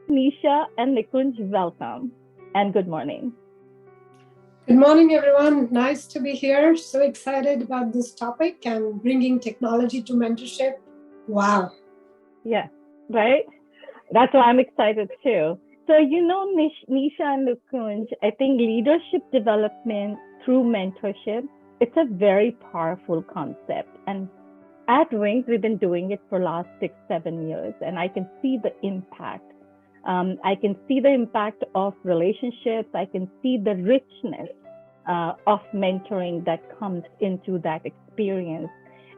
Nisha and Nikung, welcome and good morning. Good morning, everyone. Nice to be here. So excited about this topic and bringing technology to mentorship. Wow. Yeah, right? That's why I'm excited too. So, Nisha and Nikung, I think leadership development through mentorship, it's a very powerful concept. And at Wings, we've been doing it for last 6, 7 years, and I can see the impact. I can see the impact of relationships. I can see the richness of mentoring that comes into that experience.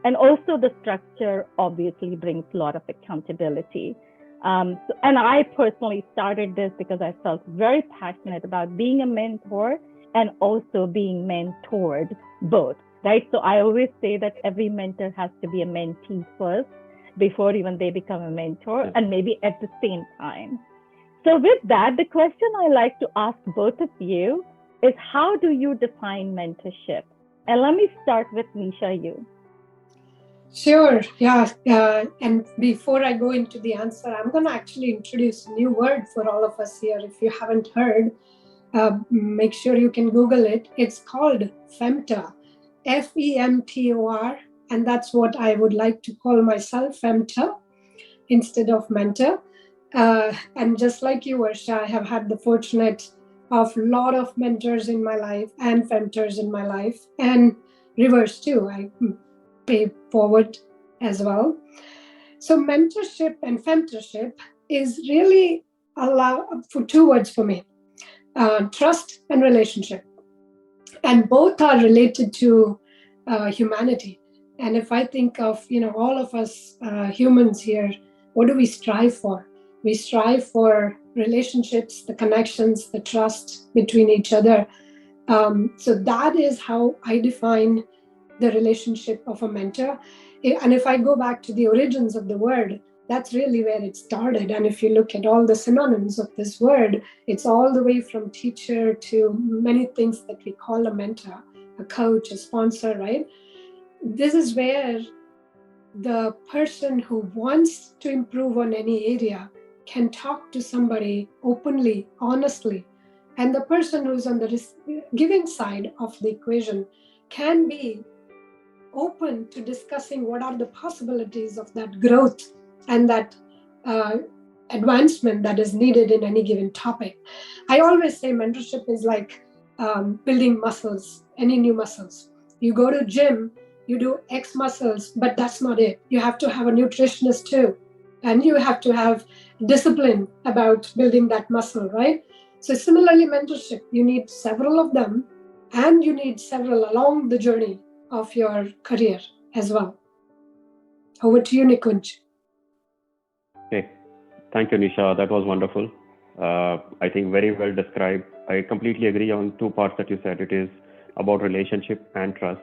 And also the structure obviously brings a lot of accountability. And I personally started this because I felt very passionate about being a mentor and also being mentored both, right? So I always say that every mentor has to be a mentee first before even they become a mentor, and maybe at the same time. So with that, the question I like to ask both of you is, how do you define mentorship? And let me start with Nisha, you. Sure. Yeah. And before I go into the answer, I'm going to actually introduce a new word for all of us here. If you haven't heard, make sure you can Google it. It's called FEMTOR, FEMTOR. And that's what I would like to call myself, FEMTOR, instead of mentor. And just like you, Varsha, I have had the fortunate of a lot of mentors in my life and femtors in my life, and reverse too. I pay forward as well. So mentorship and femtorship is really for two words for me: trust and relationship, and both are related to humanity. And if I think of all of us humans here, what do we strive for? We strive for relationships, the connections, the trust between each other. So that is how I define the relationship of a mentor. And if I go back to the origins of the word, that's really where it started. And if you look at all the synonyms of this word, it's all the way from teacher to many things that we call a mentor, a coach, a sponsor, right? This is where the person who wants to improve on any area can talk to somebody openly, honestly. And the person who's on the giving side of the equation can be open to discussing what are the possibilities of that growth and that advancement that is needed in any given topic. I always say mentorship is like building muscles, any new muscles. You go to gym, you do X muscles, but that's not it. You have to have a nutritionist too. And you have to have discipline about building that muscle, right? So similarly, mentorship, you need several of them, and you need several along the journey of your career as well. Over to you, Nikunj. Okay. Thank you, Nisha. That was wonderful. I think very well described. I completely agree on two parts that you said. It is about relationship and trust.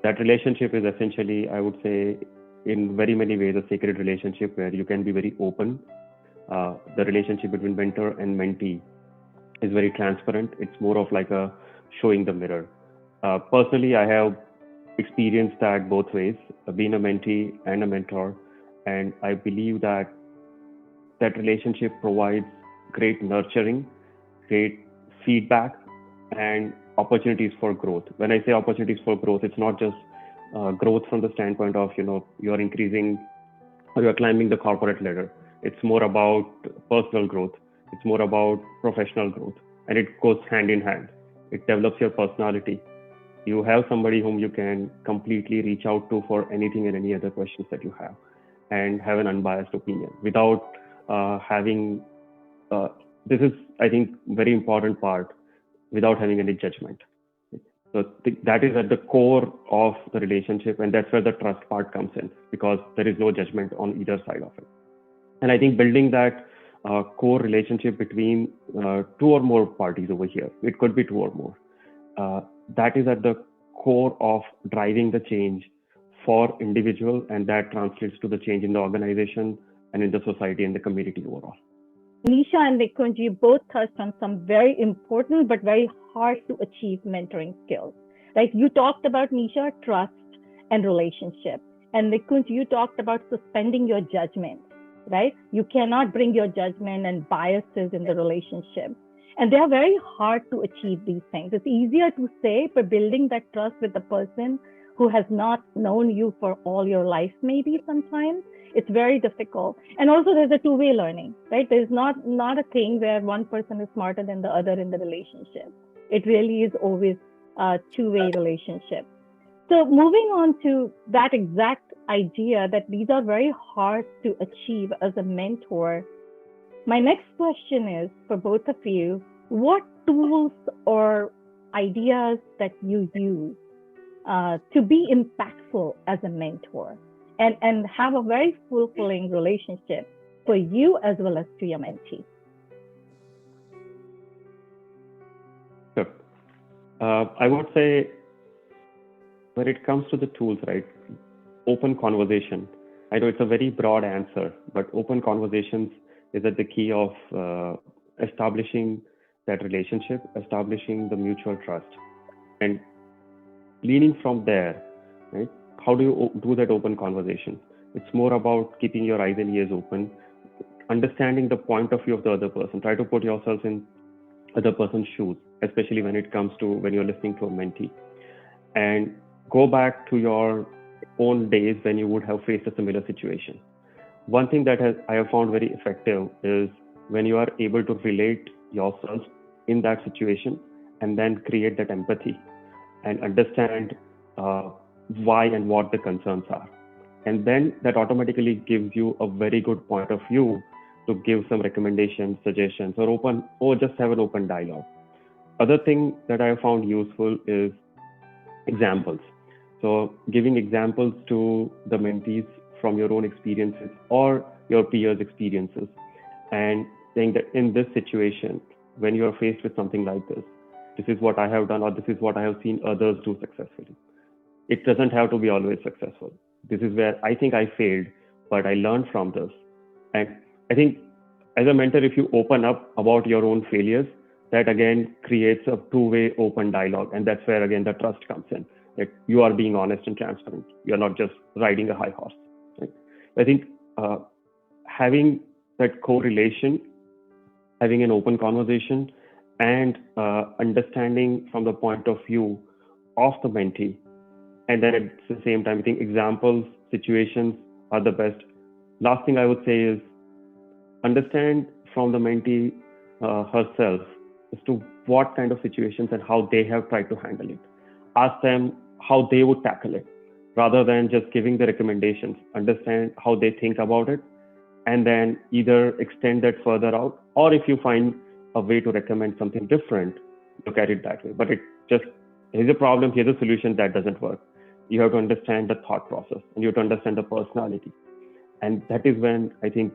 That relationship is essentially, I would say, in very many ways, a sacred relationship where you can be very open. The relationship between mentor and mentee is very transparent. It's more of like a showing the mirror. Personally, I have experienced that both ways, being a mentee and a mentor. And I believe that relationship provides great nurturing, great feedback, and opportunities for growth. When I say opportunities for growth, it's not just growth from the standpoint of, you're increasing or you're climbing the corporate ladder. It's more about personal growth. It's more about professional growth. And it goes hand in hand. It develops your personality. You have somebody whom you can completely reach out to for anything and any other questions that you have, and have an unbiased opinion without having, this is, I think, very important part, without having any judgment. So that is at the core of the relationship, and that's where the trust part comes in, because there is no judgment on either side of it. And I think building that core relationship between two or more parties over here, it could be two or more, that is at the core of driving the change for individual, and that translates to the change in the organization and in the society and the community overall. Nisha and Nikung, you both touched on some very important but very hard to achieve mentoring skills. Like you talked about, Nisha, trust and relationship. And Nikung, you talked about suspending your judgment. right? You cannot bring your judgment and biases in the relationship. And they are very hard to achieve these things. It's easier to say, but building that trust with the person who has not known you for all your life, maybe sometimes, it's very difficult. And also there's a two-way learning, right? There's not a thing where one person is smarter than the other in the relationship. It really is always a two-way relationship. So moving on to that exact idea that these are very hard to achieve as a mentor, my next question is for both of you, what tools or ideas that you use to be impactful as a mentor and have a very fulfilling relationship for you as well as to your mentee? Sure. I would say when it comes to the tools, right, open conversation. I know it's a very broad answer, but open conversations is at the key of establishing that relationship, establishing the mutual trust, and leaning from there, right? How do you do that open conversation? It's more about keeping your eyes and ears open, understanding the point of view of the other person. Try to put yourself in other person's shoes, especially when it comes to when you're listening to a mentee, and go back to your own days when you would have faced a similar situation. One thing that I have found very effective is when you are able to relate yourself in that situation and then create that empathy and understand why and what the concerns are. And then that automatically gives you a very good point of view to give some recommendations, suggestions, or just have an open dialogue. Other thing that I have found useful is examples. So giving examples to the mentees from your own experiences or your peers' experiences, and saying that in this situation, when you are faced with something like this is what I have done, or this is what I have seen others do successfully. It doesn't have to be always successful. This is where I think I failed, but I learned from this. And I think as a mentor, if you open up about your own failures, that again creates a two-way open dialogue. And that's where again the trust comes in. That you are being honest and transparent. You're not just riding a high horse. Right? I think having that correlation, having an open conversation, and understanding from the point of view of the mentee, and then at the same time, I think examples, situations are the best. Last thing I would say is understand from the mentee herself as to what kind of situations and how they have tried to handle it. Ask them how they would tackle it, rather than just giving the recommendations. Understand how they think about it, and then either extend that further out, or if you find a way to recommend something different, look at it that way. But it just, here's a problem, here's a solution, that doesn't work. You have to understand the thought process, and you have to understand the personality. And that is when I think,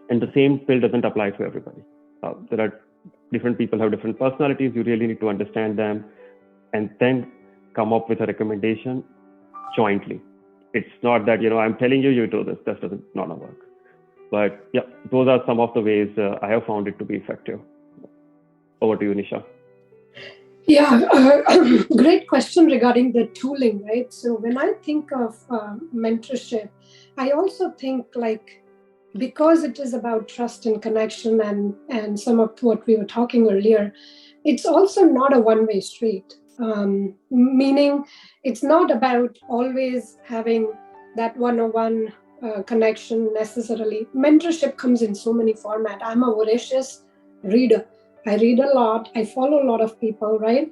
and the same pill doesn't apply to everybody. There are different people have different personalities. You really need to understand them and then come up with a recommendation jointly. It's not that, I'm telling you, you do this. That doesn't not work. But yeah, those are some of the ways I have found it to be effective. Over to you, Nisha. Yeah, great question regarding the tooling, right? So when I think of mentorship, I also think because it is about trust and connection and some of what we were talking earlier, it's also not a one-way street. Meaning it's not about always having that one-on-one connection necessarily. Mentorship comes in so many formats. I'm a voracious reader. I read a lot. I follow a lot of people, right?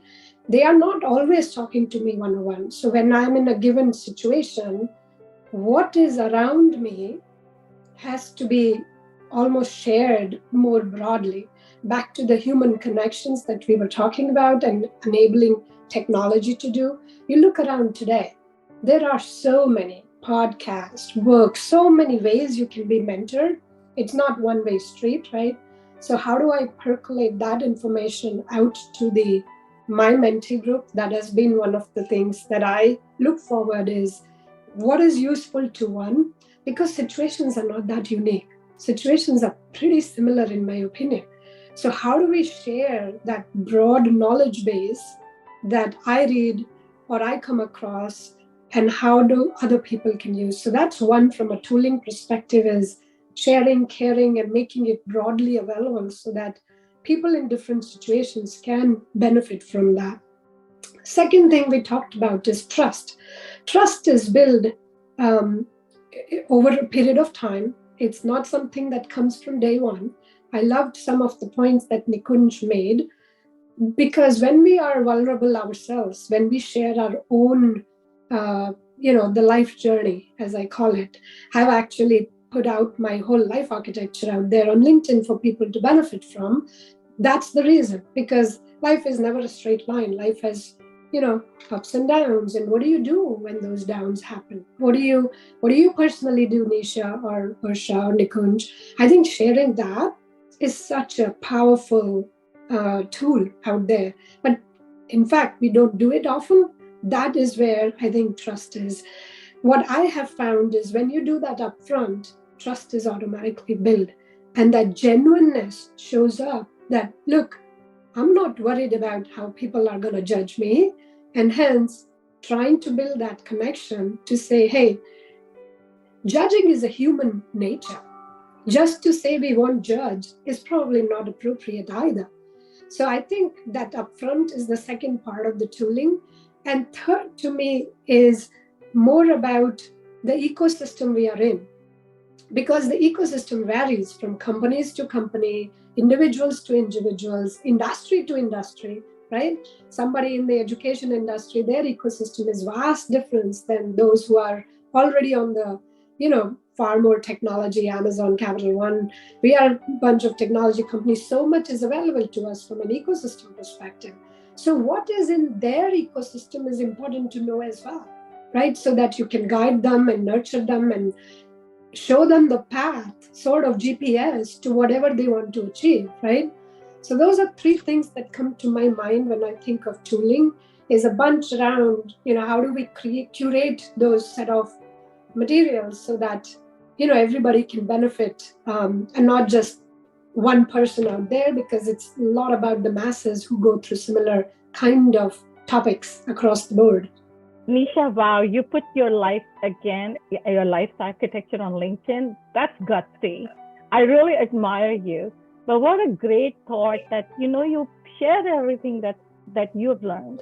They are not always talking to me one-on-one. So when I'm in a given situation, what is around me has to be almost shared more broadly. Back to the human connections that we were talking about and enabling technology to do. You look around today, there are so many podcasts, books, so many ways you can be mentored. It's not one-way street, right? So how do I percolate that information out to my mentee group? That has been one of the things that I look forward is what is useful to one, because situations are not that unique. Situations are pretty similar in my opinion. So how do we share that broad knowledge base that I read or I come across, and how do other people can use? So that's one from a tooling perspective, is sharing, caring, and making it broadly available so that people in different situations can benefit from that. Second thing we talked about is trust. Trust is built over a period of time. It's not something that comes from day one. I loved some of the points that Nikung made, because when we are vulnerable ourselves, when we share our own, the life journey, as I call it, I've actually put out my whole life architecture out there on LinkedIn for people to benefit from. That's the reason, because life is never a straight line. Life has, ups and downs. And what do you do when those downs happen? What do you personally do, Nisha or Ursha or Nikung? I think sharing that is such a powerful tool out there. But in fact, we don't do it often. That is where I think trust is. What I have found is when you do that up front, trust is automatically built. And that genuineness shows up that, look, I'm not worried about how people are going to judge me. And hence, trying to build that connection to say, hey, judging is a human nature. Just to say we won't judge is probably not appropriate either. So I think that upfront is the second part of the tooling. And third to me is more about the ecosystem we are in. Because the ecosystem varies from companies to company, individuals to individuals, industry to industry, right? Somebody in the education industry, their ecosystem is vast difference than those who are already on the, far more technology, Amazon, Capital One. We are a bunch of technology companies. So much is available to us from an ecosystem perspective. So what is in their ecosystem is important to know as well, right? So that you can guide them and nurture them and show them the path, sort of GPS to whatever they want to achieve, right? So those are three things that come to my mind when I think of tooling, is a bunch around, how do we curate those set of materials so that, everybody can benefit, and not just one person out there, because it's a lot about the masses who go through similar kind of topics across the board. Nisha, wow, you put your life architecture on LinkedIn. That's gutsy. I really admire you. But what a great thought that, you share everything that you've learned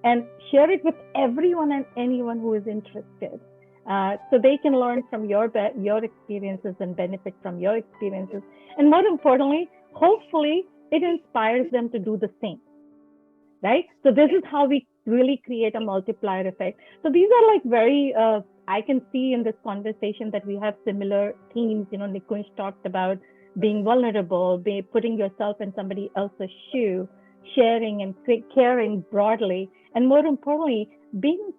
and share it with everyone and anyone who is interested. So they can learn from your experiences and benefit from your experiences. And more importantly, hopefully it inspires them to do the same, right? So this is how we really create a multiplier effect. So these are like very, I can see in this conversation that we have similar themes. Nikung talked about being vulnerable, putting yourself in somebody else's shoe, sharing and caring broadly, and more importantly, being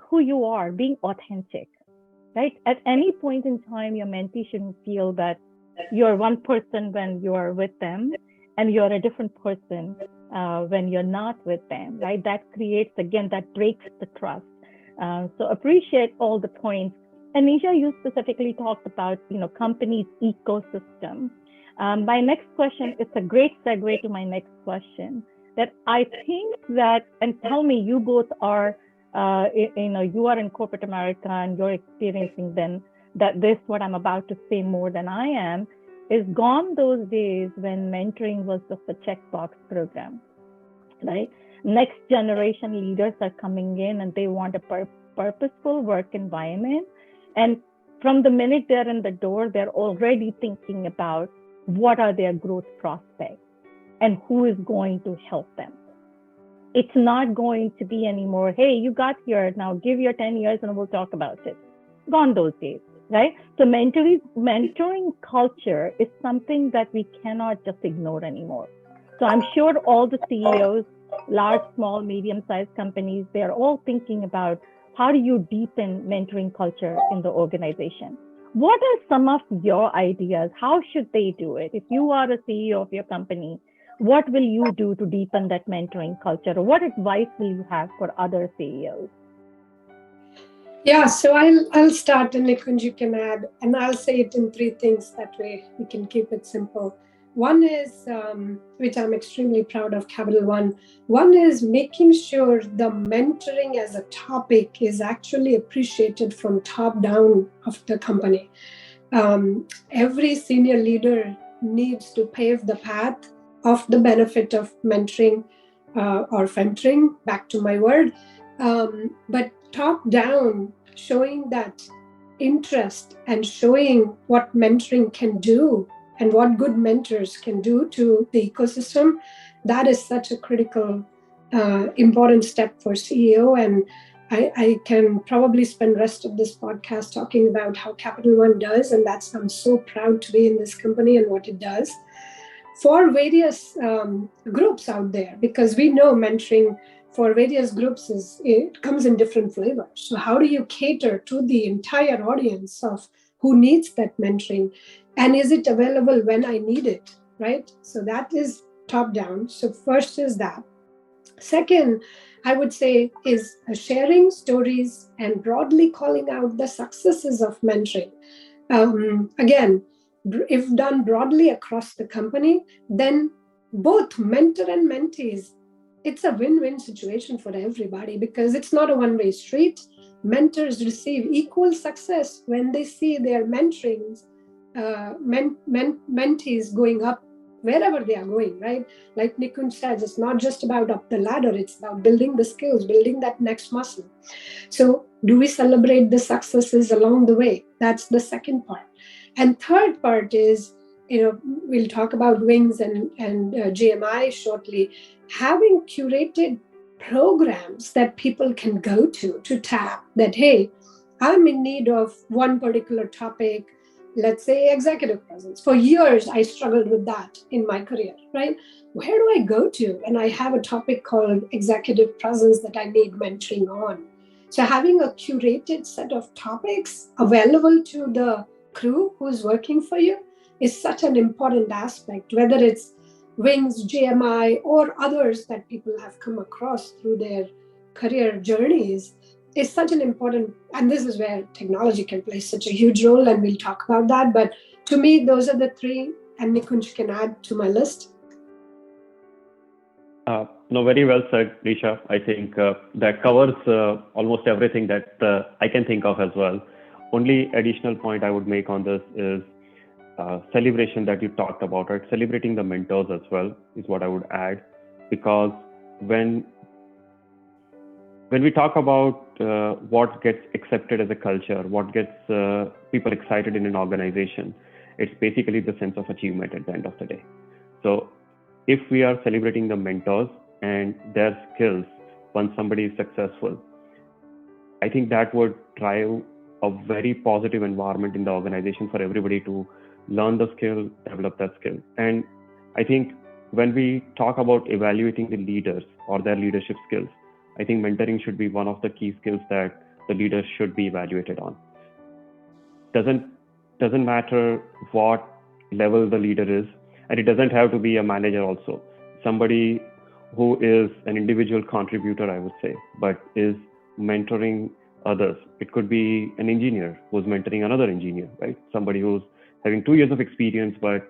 who you are, being authentic, right? At any point in time, your mentee shouldn't feel that you're one person when you're with them and you're a different person when you're not with them, right? That creates, again, that breaks the trust. So appreciate all the points. And Nisha, you specifically talked about, companies' ecosystem. My next question, it's a great segue to my next question, that I think that, and tell me, you both are, you are in corporate America and you're experiencing then that what I'm about to say more than I am, is gone those days when mentoring was just a checkbox program, right? Next generation leaders are coming in and they want a purposeful work environment. And from the minute they're in the door, they're already thinking about what are their growth prospects and who is going to help them. It's not going to be anymore, hey, you got here, now give your 10 years and we'll talk about it. Gone those days, right? So mentoring culture is something that we cannot just ignore anymore. So I'm sure all the CEOs, large, small, medium-sized companies, they're all thinking about how do you deepen mentoring culture in the organization? What are some of your ideas? How should they do it? If you are a CEO of your company, what will you do to deepen that mentoring culture? Or what advice will you have for other CEOs? Yeah, so I'll start and Nikung, you can add, and I'll say it in three things. That way we can keep it simple. One is, which I'm extremely proud of, Capital One. One is making sure the mentoring as a topic is actually appreciated from top down of the company. every senior leader needs to pave the path of the benefit of mentoring or femtoring, back to my word, but top down, showing that interest and showing what mentoring can do and what good mentors can do to the ecosystem. That is such a critical, important step for CEO. And I can probably spend the rest of this podcast talking about how Capital One does, and I'm so proud to be in this company and what it does for various groups out there, because we know mentoring for various groups it comes in different flavors. So how do you cater to the entire audience of who needs that mentoring, and is it available when I need it, right? So that is top down. So first is that. Second, I would say, is sharing stories and broadly calling out the successes of mentoring. Again, if done broadly across the company, then both mentor and mentees, it's a win-win situation for everybody, because it's not a one-way street. Mentors receive equal success when they see their mentees going up wherever they are going, right? Like Nikung says, it's not just about up the ladder, it's about building the skills, building that next muscle. So do we celebrate the successes along the way? That's the second part. And third part is, we'll talk about wings and GMI shortly, having curated programs that people can go to tap that, hey, I'm in need of one particular topic, let's say executive presence. For years, I struggled with that in my career, right? Where do I go to? And I have a topic called executive presence that I need mentoring on. So having a curated set of topics available to the crew who's working for you is such an important aspect, whether it's Wings, GMI, or others that people have come across through their career journeys, is such an important, and this is where technology can play such a huge role, and we'll talk about that. But to me, those are the three, and Nikunj can add to my list. No, very well said, Nisha. I think that covers almost everything that I can think of as well. Only additional point I would make on this is celebration that you talked about, right? Celebrating the mentors as well is what I would add, because when we talk about what gets accepted as a culture, what gets people excited in an organization, it's basically the sense of achievement at the end of the day. So if we are celebrating the mentors and their skills once somebody is successful, I think that would drive a very positive environment in the organization for everybody to learn the skill, develop that skill. And I think when we talk about evaluating the leaders or their leadership skills, I think mentoring should be one of the key skills that the leaders should be evaluated on. Doesn't matter what level the leader is, and it doesn't have to be a manager also. Somebody who is an individual contributor, I would say, but is mentoring others. It could be an engineer who's mentoring another engineer, right? Somebody who's having 2 years of experience, but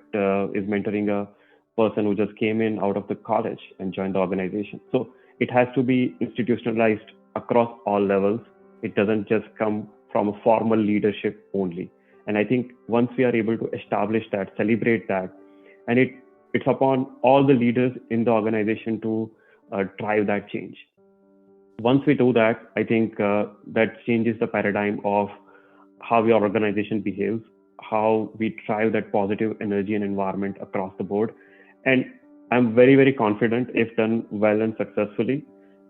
is mentoring a person who just came in out of the college and joined the organization. So it has to be institutionalized across all levels. It doesn't just come from a formal leadership only. And I think once we are able to establish that, celebrate that, and it's upon all the leaders in the organization to drive that change. Once we do that, I think that changes the paradigm of how your organization behaves, how we drive that positive energy and environment across the board. And I'm very, very confident if done well and successfully,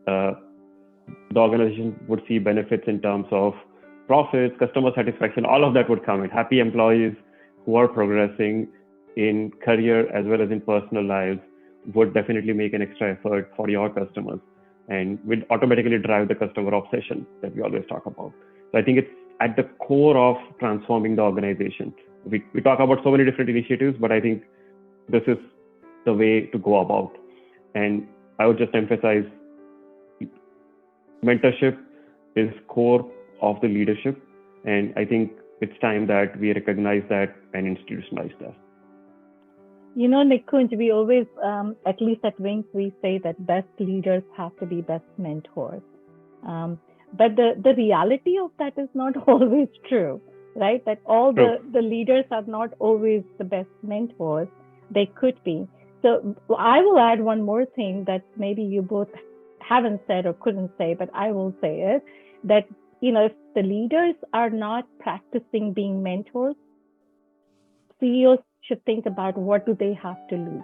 the organization would see benefits in terms of profits, customer satisfaction, all of that would come in. Happy employees who are progressing in career as well as in personal lives would definitely make an extra effort for your customers and will automatically drive the customer obsession that we always talk about. So I think it's at the core of transforming the organization. We talk about so many different initiatives, but I think this is the way to go about. And I would just emphasize mentorship is core of the leadership. And I think it's time that we recognize that and institutionalize that. You know, Nikunj, we always, at least at Wings, we say that best leaders have to be best mentors. But the reality of that is not always true. right? That all True. the leaders are not always the best mentors. They could be. So I will add one more thing that maybe you both haven't said or couldn't say, but I will say it, that, if the leaders are not practicing being mentors, CEOs should think about what do they have to lose,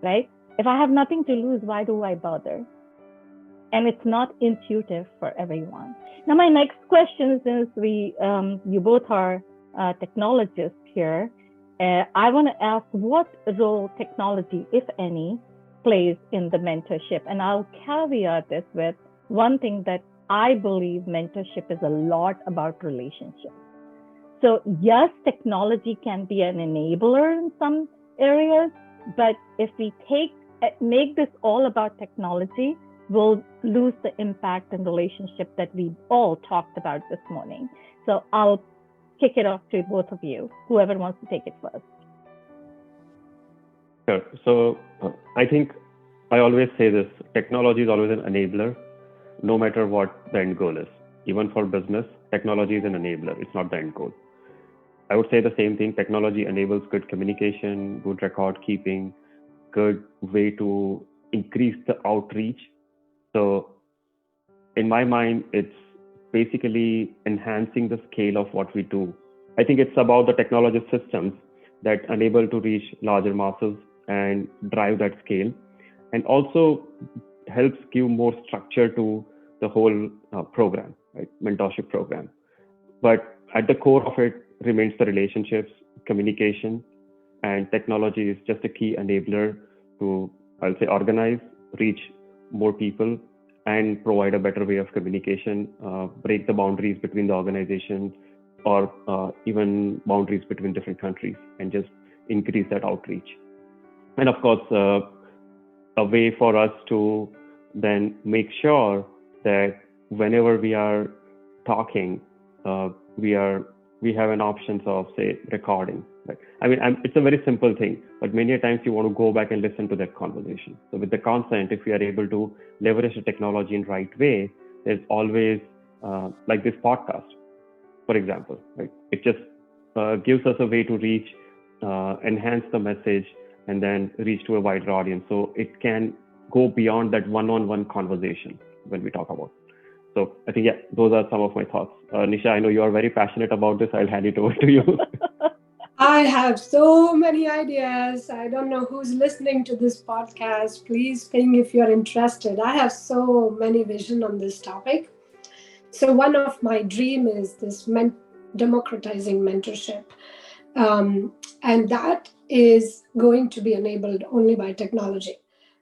right? If I have nothing to lose, why do I bother? And it's not intuitive for everyone. Now, my next question, since you both are technologists here, I want to ask what role technology, if any, plays in the mentorship. And I'll caveat this with one thing, that I believe mentorship is a lot about relationships. So yes, technology can be an enabler in some areas, but if we make this all about technology, we'll lose the impact and relationship that we all talked about this morning. So I'll kick it off to both of you, whoever wants to take it first. Sure. So I think I always say this, technology is always an enabler, no matter what the end goal is. Even for business, technology is an enabler. It's not the end goal. I would say the same thing. Technology enables good communication, good record keeping, good way to increase the outreach. So in my mind, it's basically enhancing the scale of what we do. I think it's about the technology systems that enable to reach larger masses and drive that scale, and also helps give more structure to the whole program, right? Mentorship program. But at the core of it remains the relationships, communication, and technology is just a key enabler to, I'll say, organize, reach more people, and provide a better way of communication, break the boundaries between the organization, or even boundaries between different countries, and just increase that outreach. And of course, a way for us to then make sure that whenever we are talking, we have an option of, say, recording. Right? I mean, it's a very simple thing, but many times you want to go back and listen to that conversation. So with the consent, if we are able to leverage the technology in right way, there's always like this podcast, for example, right? It just gives us a way to reach, enhance the message, and then reach to a wider audience. So it can go beyond that one-on-one conversation when we talk about. So I think, yeah, those are some of my thoughts. Nisha, I know you are very passionate about this. I'll hand it over to you. I have so many ideas. I don't know who's listening to this podcast. Please ping if you're interested. I have so many vision on this topic. So one of my dream is this democratizing mentorship. And that is going to be enabled only by technology.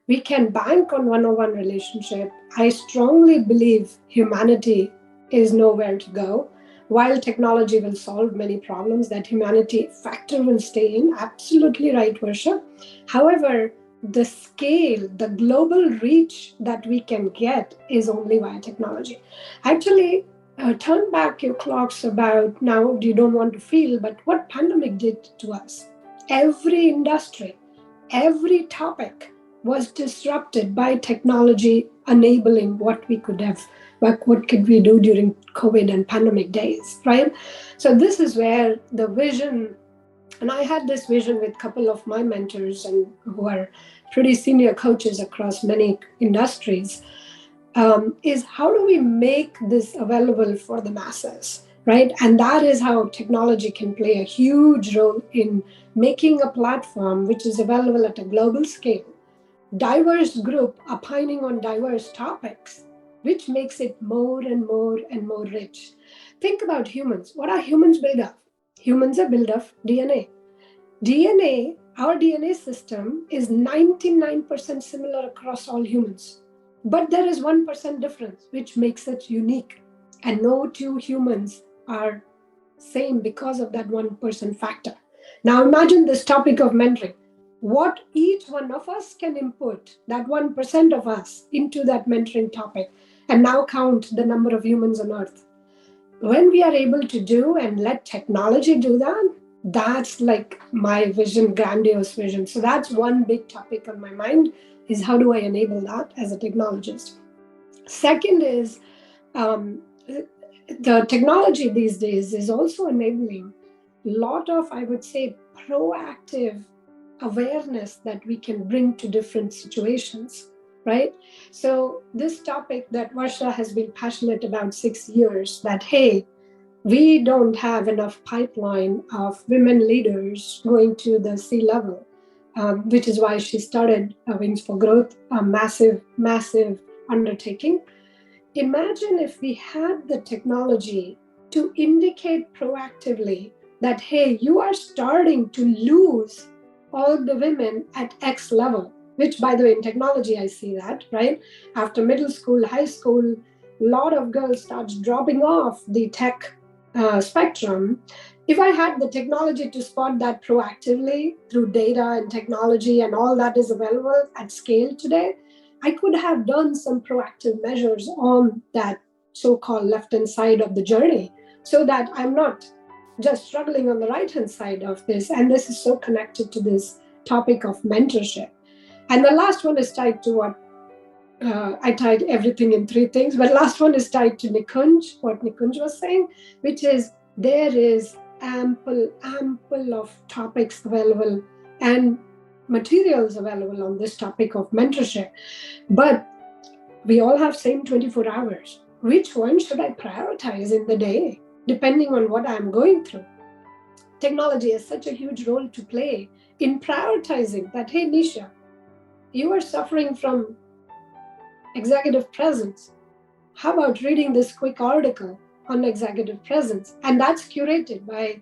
We can bank on one-on-one relationship. I strongly believe humanity is nowhere to go. While technology will solve many problems, that humanity factor will stay in. Absolutely right, Varsha. However, the scale, the global reach that we can get is only via technology. Actually, turn back your clocks about now, you don't want to feel, but what pandemic did to us. Every industry, every topic was disrupted by technology enabling what we could have, what could we do during COVID and pandemic days, right? So this is where the vision, and I had this vision with a couple of my mentors and who are pretty senior coaches across many industries, is how do we make this available for the masses, right? And that is how technology can play a huge role in making a platform which is available at a global scale, diverse group opining on diverse topics, which makes it more and more and more rich. Think about humans. What are humans built of? Humans are built of DNA. DNA, our DNA system is 99% similar across all humans. But there is 1% difference, which makes it unique. And no two humans are same because of that 1% factor. Now imagine this topic of mentoring. What each one of us can input, that 1% of us, into that mentoring topic, and now count the number of humans on earth. When we are able to do and let technology do that, that's like my vision, grandiose vision. So that's one big topic on my mind, is how do I enable that as a technologist? Second is The technology these days is also enabling a lot of, I would say, proactive awareness that we can bring to different situations, right? So this topic that Varsha has been passionate about 6 years, that, hey, we don't have enough pipeline of women leaders going to the C-level, which is why she started Wings for Growth, a massive undertaking. Imagine if we had the technology to indicate proactively that, hey, you are starting to lose all the women at X level, which, by the way, in technology, I see that, right? After middle school, high school, a lot of girls start dropping off the tech spectrum. If I had the technology to spot that proactively through data and technology and all that is available at scale today, I could have done some proactive measures on that so-called left-hand side of the journey so that I'm not just struggling on the right-hand side of this. And this is so connected to this topic of mentorship. And the last one is tied to what I tied everything in three things, but last one is tied to Nikunj, what Nikunj was saying, which is there is ample of topics available and materials available on this topic of mentorship. But we all have same 24 hours. Which one should I prioritize in the day, depending on what I'm going through? Technology has such a huge role to play in prioritizing that, hey, Nisha, you are suffering from executive presence. How about reading this quick article on executive presence? And that's curated by,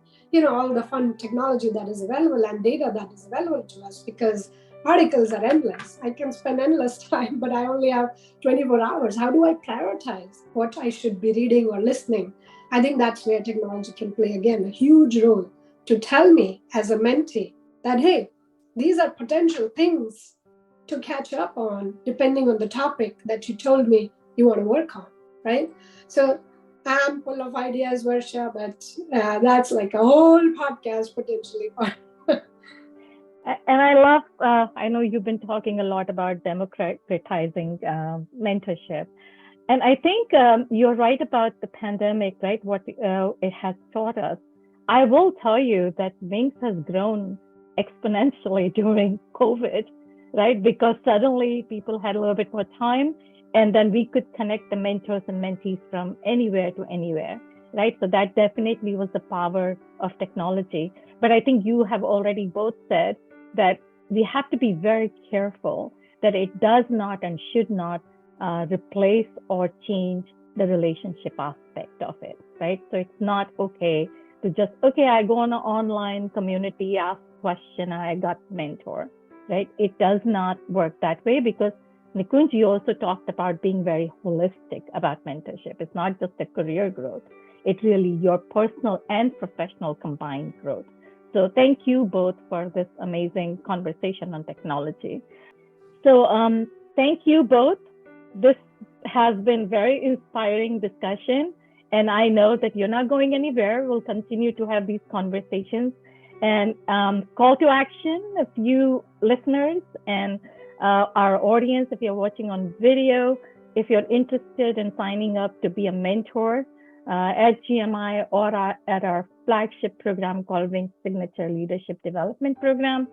all the fun technology that is available and data that is available to us, because articles are endless. I can spend endless time, but I only have 24 hours. How do I prioritize what I should be reading or listening? I think that's where technology can play, again, a huge role to tell me as a mentee that, hey, these are potential things to catch up on, depending on the topic that you told me you want to work on, right? So I'm full of ideas, Varsha, but that's like a whole podcast potentially. And I love, I know you've been talking a lot about democratizing mentorship. And I think you're right about the pandemic, right? What it has taught us. I will tell you that Wings has grown exponentially during COVID, right? Because suddenly people had a little bit more time, and then we could connect the mentors and mentees from anywhere to anywhere, right? So that definitely was the power of technology. But I think you have already both said that we have to be very careful that it does not and should not replace or change the relationship aspect of it, right? So it's not okay to just, I go on an online community, ask question, I got mentor, right? It does not work that way, because Nikunj, you also talked about being very holistic about mentorship. It's not just a career growth. It's really your personal and professional combined growth. So thank you both for this amazing conversation on technology. So thank you both. This has been very inspiring discussion, and I know that you're not going anywhere. We'll continue to have these conversations. And call to action, if you listeners and our audience, if you're watching on video, if you're interested in signing up to be a mentor at GMI or at our flagship program called Wings Signature Leadership Development Program,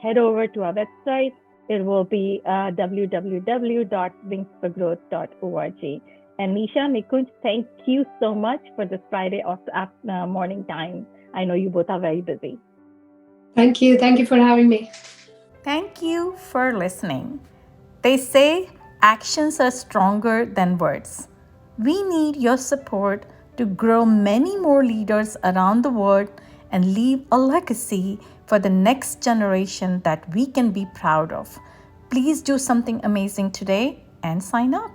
head over to our website. It will be www.wingsforgrowth.org. And Nisha, Nikunj, thank you so much for this Friday morning time. I know you both are very busy. Thank you. Thank you for having me. Thank you for listening. They say actions are stronger than words. We need your support to grow many more leaders around the world and leave a legacy for the next generation that we can be proud of. Please do something amazing today and sign up.